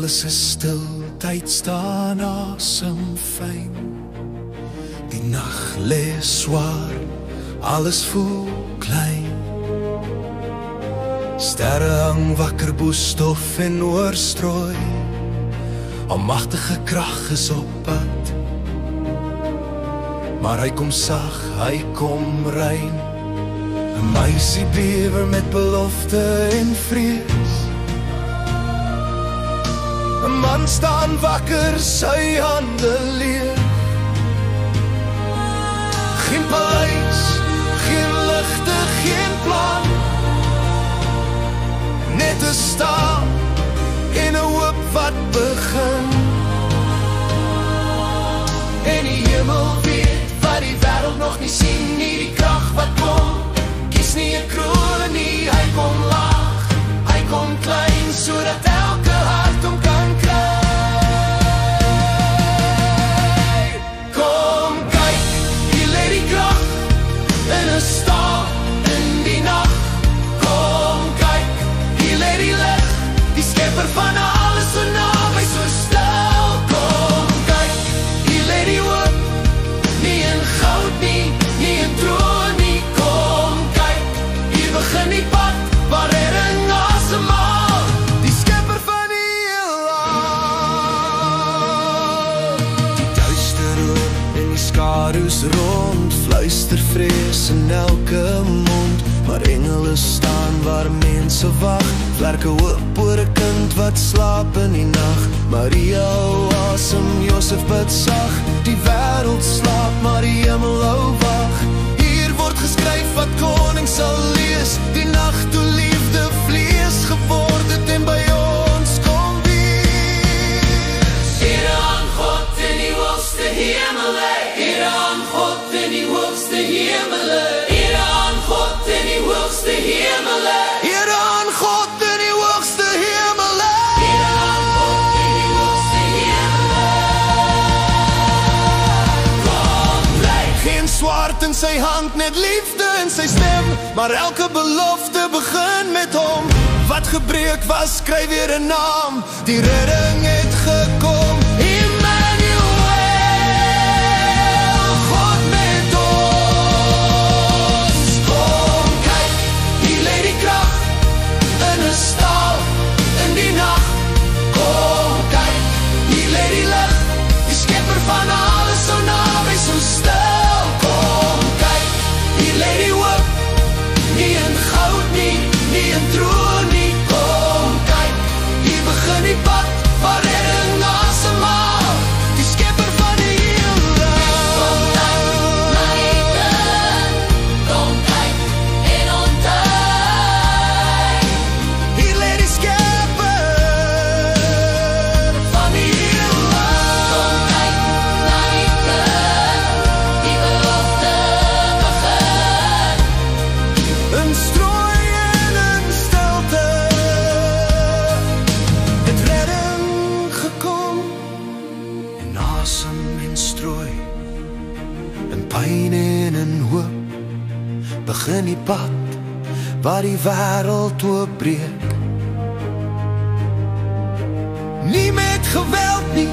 Alles is stil, tyd staan asem fyn. Die nag lê swaar, alles voel klein. Sterre hang wakker, boestof en oorstrooi. Almagtige krag is op pad, maar hy kom sag, hy kom rein. 'n Meisie bewe met belofte en vrees. 'n Man staan wakker, sy hande leeg. Geen paleis, geen ligte, geen plan. Net 'n staan en 'n hoop wat begin. En die hemel weet wat die wêreld nog nie sien nie. Die krag wat kom, kies nie 'n kroon nie. Hy kom laag, hy kom klein, sodat elke hart hom kan kry. Kom kyk, hier lê die krag in 'n ster in die nag. Kom kyk, hier lê die lig, die skepper van alles, so naby, so stil. Kom kyk, hier lê die hoop, nie in goud nie, nie in troon nie. Kom kyk, hier begin die pad waar redding asemhaal, die skepper van die heelal. Die duister oor en die skadu's rond, fluister vrees in elke mond. Maar engele staan waar mense wag, vlerke hoop oor 'n kind wat slaap in die nag. Maria hou asem, Josef bid sag. Die wêreld slaap, maar die hemel hou wag. Hier word geskryf wat koning sal lees. Die nag toe liefde vlees geword het en by ons kom wees. Here aan God in die hoogste hemele, Here aan God in die hoogste hemele, Here aan God in die hoogste hemele, Here aan God in die hoogste hemele, Here aan God in die hoogste hemele. Kom bly, geen swaard in sy hand, net liefde in sy stem. Maar elke belofte begin met hom. Wat gebreek was, skryf weer 'n naam. Die redding het gekom. Emmanuel, God met ons. Kom kyk, hier lê die krag in 'n stal in die nag. Kom kyk, hier lê die lig, die skepper van alles, so naby, so stil. Kom kyk, hier lê die hoop, nie in goud nie, nie in troon nie. Kom kyk, hier begin die pad waar redding asemhaal, die skepper van die heelal. Kom kyk, na die lig, kom kyk en ontdek. Hier lê die skepper van die heelal. Kom kyk, na die lig, die belofte begin. In strooi en in stilte het redding gekom. In asem en strooi, in pyn en in hoop, begin die pad waar die wêreld oopbreek. Nie met geweld nie,